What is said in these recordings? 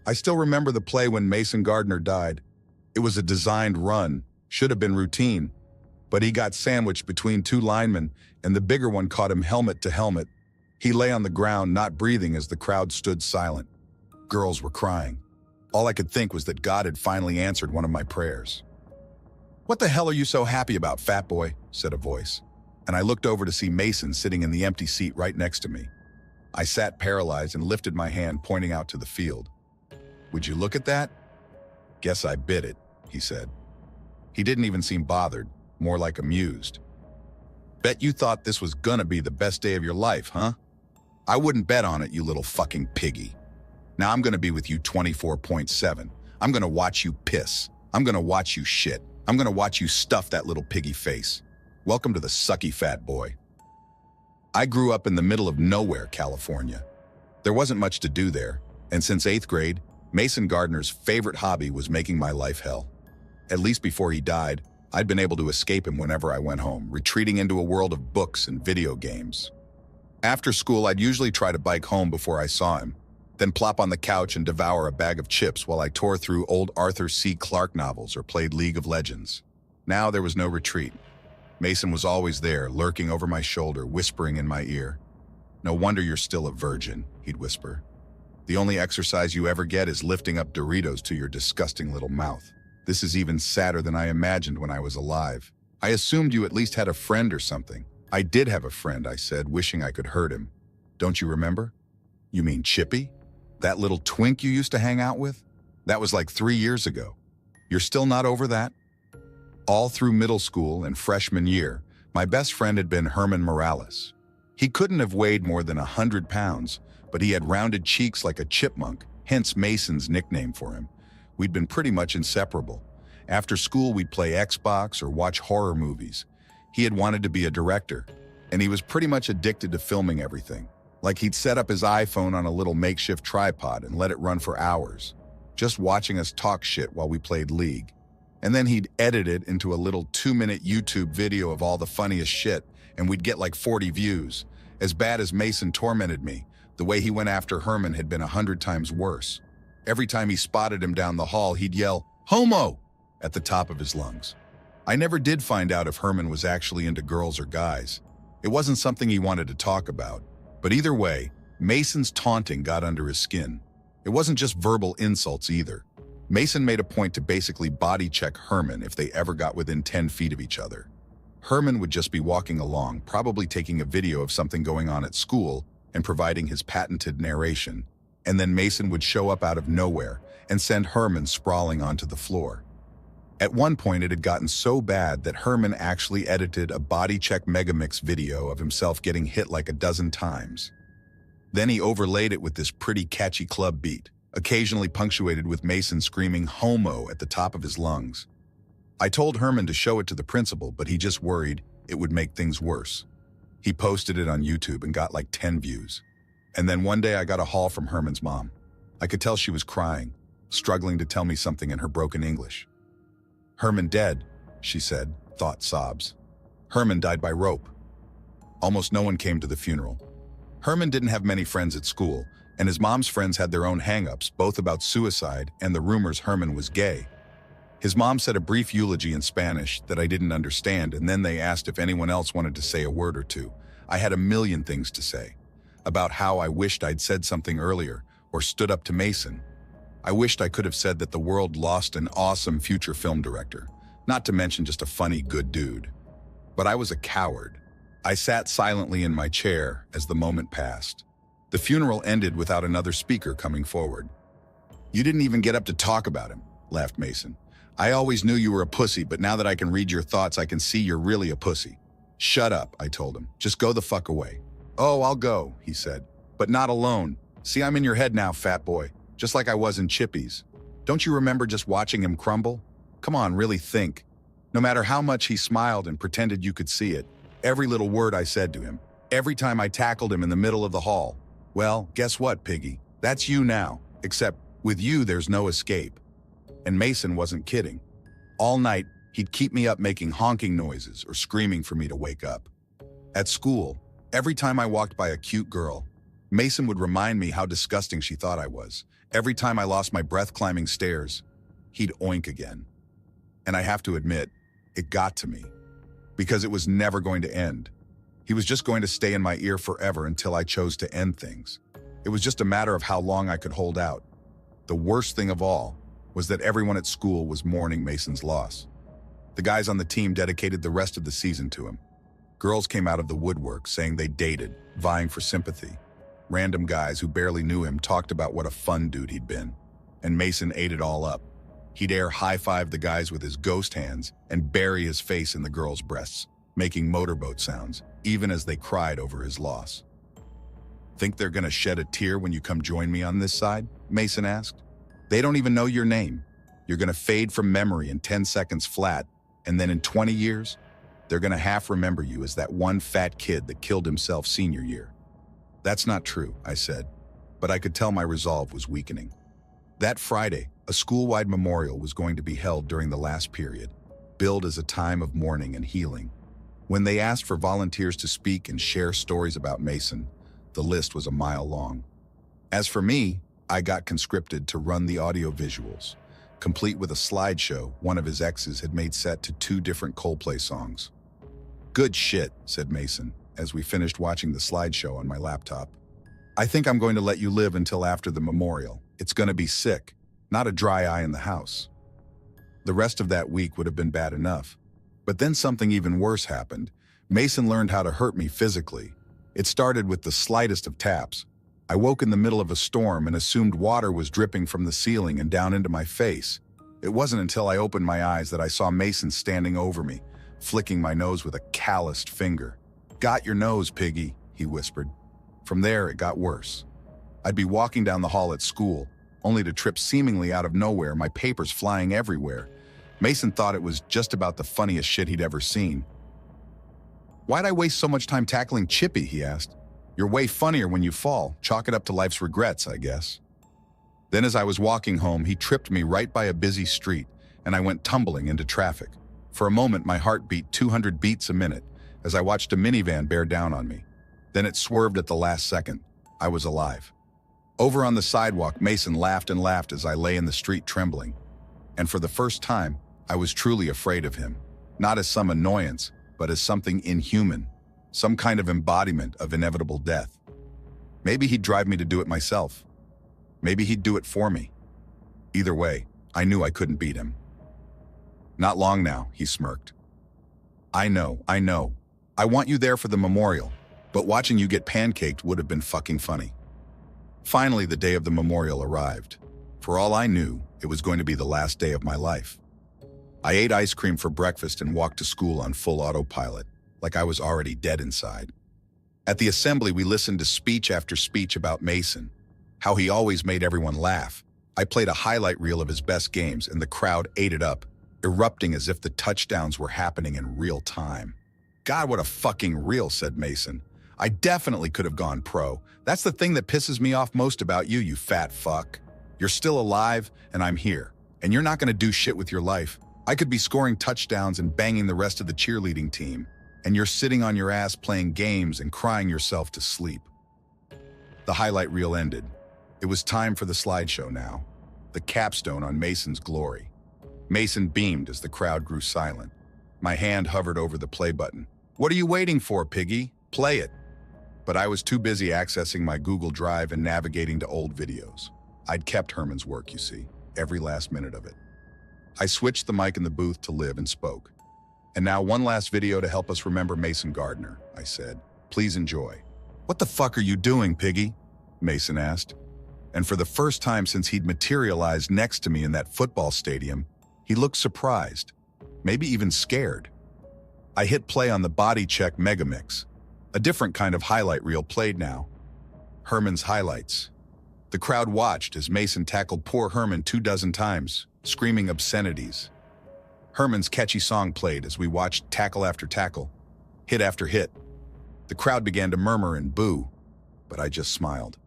I still remember the play when Mason Gardner died. It was a designed run, should have been routine, but he got sandwiched between two linemen and the bigger one caught him helmet to helmet. He lay on the ground, not breathing as the crowd stood silent. Girls were crying. All I could think was that God had finally answered one of my prayers. "What the hell are you so happy about, fat boy?" said a voice. And I looked over to see Mason sitting in the empty seat right next to me. I sat paralyzed and lifted my hand, pointing out to the field. "Would you look at that?" "Guess I bit it," he said. He didn't even seem bothered, more like amused. "Bet you thought this was gonna be the best day of your life, huh? I wouldn't bet on it, you little fucking piggy. Now I'm gonna be with you 24/7. I'm gonna watch you piss. I'm gonna watch you shit. I'm gonna watch you stuff that little piggy face. Welcome to the sucky fat boy." I grew up in the middle of nowhere, California. There wasn't much to do there, and since 8th grade, Mason Gardner's favorite hobby was making my life hell. At least before he died, I'd been able to escape him whenever I went home, retreating into a world of books and video games. After school, I'd usually try to bike home before I saw him, then plop on the couch and devour a bag of chips while I tore through old Arthur C. Clarke novels or played League of Legends. Now there was no retreat. Mason was always there, lurking over my shoulder, whispering in my ear. "No wonder you're still a virgin," he'd whisper. "The only exercise you ever get is lifting up Doritos to your disgusting little mouth. This is even sadder than I imagined when I was alive. I assumed you at least had a friend or something." "I did have a friend," I said, wishing I could hurt him. "Don't you remember?" "You mean Chippy? That little twink you used to hang out with? That was like 3 years ago. You're still not over that?" All through middle school and freshman year, my best friend had been Herman Morales. He couldn't have weighed more than 100 pounds, but he had rounded cheeks like a chipmunk, hence Mason's nickname for him. We'd been pretty much inseparable. After school, we'd play Xbox or watch horror movies. He had wanted to be a director, and he was pretty much addicted to filming everything. Like he'd set up his iPhone on a little makeshift tripod and let it run for hours, just watching us talk shit while we played League. And then he'd edit it into a little 2-minute YouTube video of all the funniest shit, and we'd get like 40 views. As bad as Mason tormented me, the way he went after Herman had been 100 times worse. Every time he spotted him down the hall, he'd yell, "Homo!" at the top of his lungs. I never did find out if Herman was actually into girls or guys. It wasn't something he wanted to talk about. But either way, Mason's taunting got under his skin. It wasn't just verbal insults either. Mason made a point to basically body check Herman if they ever got within 10 feet of each other. Herman would just be walking along, probably taking a video of something going on at school and providing his patented narration. And then Mason would show up out of nowhere and send Herman sprawling onto the floor. At one point, it had gotten so bad that Herman actually edited a body check megamix video of himself getting hit like a dozen times. Then he overlaid it with this pretty catchy club beat, occasionally punctuated with Mason screaming "homo" at the top of his lungs. I told Herman to show it to the principal, but he just worried it would make things worse. He posted it on YouTube and got like 10 views. And then one day I got a call from Herman's mom. I could tell she was crying, struggling to tell me something in her broken English. "Herman dead," she said, thought sobs. "Herman died by rope." Almost no one came to the funeral. Herman didn't have many friends at school, and his mom's friends had their own hang-ups, both about suicide and the rumors Herman was gay. His mom said a brief eulogy in Spanish that I didn't understand, and then they asked if anyone else wanted to say a word or two. I had a million things to say. About how I wished I'd said something earlier, or stood up to Mason. I wished I could have said that the world lost an awesome future film director, not to mention just a funny, good dude. But I was a coward. I sat silently in my chair as the moment passed. The funeral ended without another speaker coming forward. "You didn't even get up to talk about him," laughed Mason. "I always knew you were a pussy, but now that I can read your thoughts, I can see you're really a pussy." "Shut up," I told him. "Just go the fuck away." "Oh, I'll go," he said. "But not alone. See, I'm in your head now, fat boy. Just like I was in Chippy's. Don't you remember just watching him crumble? Come on, really think. No matter how much he smiled and pretended you could see it, every little word I said to him, every time I tackled him in the middle of the hall. Well, guess what, piggy? That's you now, except with you there's no escape." And Mason wasn't kidding. All night, he'd keep me up making honking noises or screaming for me to wake up. At school, every time I walked by a cute girl, Mason would remind me how disgusting she thought I was, Every time I lost my breath climbing stairs, he'd oink again. And I have to admit, it got to me, because it was never going to end. He was just going to stay in my ear forever until I chose to end things. It was just a matter of how long I could hold out. The worst thing of all was that everyone at school was mourning Mason's loss. The guys on the team dedicated the rest of the season to him. Girls came out of the woodwork saying they dated, vying for sympathy. Random guys who barely knew him talked about what a fun dude he'd been. And Mason ate it all up. He'd air high-five the guys with his ghost hands and bury his face in the girls' breasts, making motorboat sounds, even as they cried over his loss. "Think they're gonna shed a tear when you come join me on this side?" Mason asked. "They don't even know your name. You're gonna fade from memory in 10 seconds flat, and then in 20 years, they're gonna half remember you as that one fat kid that killed himself senior year." "That's not true," I said, but I could tell my resolve was weakening. That Friday, a school-wide memorial was going to be held during the last period, billed as a time of mourning and healing. When they asked for volunteers to speak and share stories about Mason, the list was a mile long. As for me, I got conscripted to run the audio visuals, complete with a slideshow one of his exes had made set to 2 different Coldplay songs. "Good shit," said Mason, as we finished watching the slideshow on my laptop. "I think I'm going to let you live until after the memorial. It's going to be sick, not a dry eye in the house." The rest of that week would have been bad enough. But then something even worse happened. Mason learned how to hurt me physically. It started with the slightest of taps. I woke in the middle of a storm and assumed water was dripping from the ceiling and down into my face. It wasn't until I opened my eyes that I saw Mason standing over me, flicking my nose with a calloused finger. "Got your nose, piggy," he whispered. From there, it got worse. I'd be walking down the hall at school, only to trip seemingly out of nowhere, my papers flying everywhere. Mason thought it was just about the funniest shit he'd ever seen. "Why'd I waste so much time tackling Chippy?" he asked. "You're way funnier when you fall. Chalk it up to life's regrets, I guess." Then as I was walking home, he tripped me right by a busy street, and I went tumbling into traffic. For a moment, my heart beat 200 beats a minute as I watched a minivan bear down on me. Then it swerved at the last second. I was alive. Over on the sidewalk, Mason laughed and laughed as I lay in the street trembling. And for the first time, I was truly afraid of him. Not as some annoyance, but as something inhuman. Some kind of embodiment of inevitable death. Maybe he'd drive me to do it myself. Maybe he'd do it for me. Either way, I knew I couldn't beat him. "Not long now," he smirked. I know. I want you there for the memorial, but watching you get pancaked would have been fucking funny." Finally, the day of the memorial arrived. For all I knew, it was going to be the last day of my life. I ate ice cream for breakfast and walked to school on full autopilot, like I was already dead inside. At the assembly, we listened to speech after speech about Mason, how he always made everyone laugh. I played a highlight reel of his best games, and the crowd ate it up, erupting as if the touchdowns were happening in real time. "God, what a fucking reel," said Mason. "I definitely could have gone pro. That's the thing that pisses me off most about you, you fat fuck. You're still alive, and I'm here. And you're not gonna do shit with your life. I could be scoring touchdowns and banging the rest of the cheerleading team, and you're sitting on your ass playing games and crying yourself to sleep." The highlight reel ended. It was time for the slideshow now, the capstone on Mason's glory. Mason beamed as the crowd grew silent. My hand hovered over the play button. "What are you waiting for, piggy? Play it." But I was too busy accessing my Google Drive and navigating to old videos. I'd kept Herman's work, you see, every last minute of it. I switched the mic in the booth to Liv and spoke. "And now one last video to help us remember Mason Gardner," I said. "Please enjoy." "What the fuck are you doing, piggy?" Mason asked. And for the first time since he'd materialized next to me in that football stadium, he looked surprised, maybe even scared. I hit play on the Body Check Megamix. A different kind of highlight reel played now. Herman's highlights. The crowd watched as Mason tackled poor Herman 24 times, screaming obscenities. Herman's catchy song played as we watched tackle after tackle, hit after hit. The crowd began to murmur and boo, but I just smiled.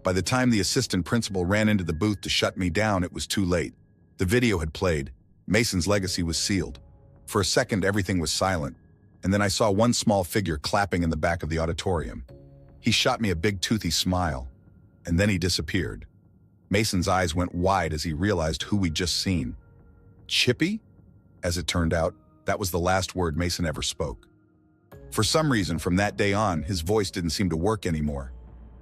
By the time the assistant principal ran into the booth to shut me down, it was too late. The video had played. Mason's legacy was sealed. For a second, everything was silent, and then I saw one small figure clapping in the back of the auditorium. He shot me a big toothy smile, and then he disappeared. Mason's eyes went wide as he realized who we'd just seen. Chippy? As it turned out, that was the last word Mason ever spoke. For some reason, from that day on, his voice didn't seem to work anymore.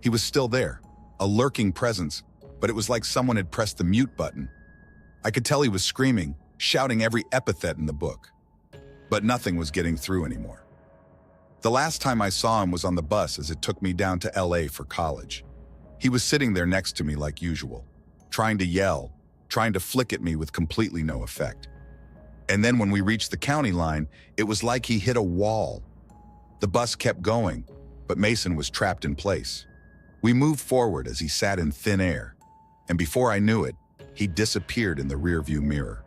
He was still there, a lurking presence, but it was like someone had pressed the mute button. I could tell he was screaming, shouting every epithet in the book. But nothing was getting through anymore. The last time I saw him was on the bus as it took me down to LA for college. He was sitting there next to me like usual, trying to yell, trying to flick at me with completely no effect. And then when we reached the county line, it was like he hit a wall. The bus kept going, but Mason was trapped in place. We moved forward as he sat in thin air, and before I knew it, he disappeared in the rearview mirror.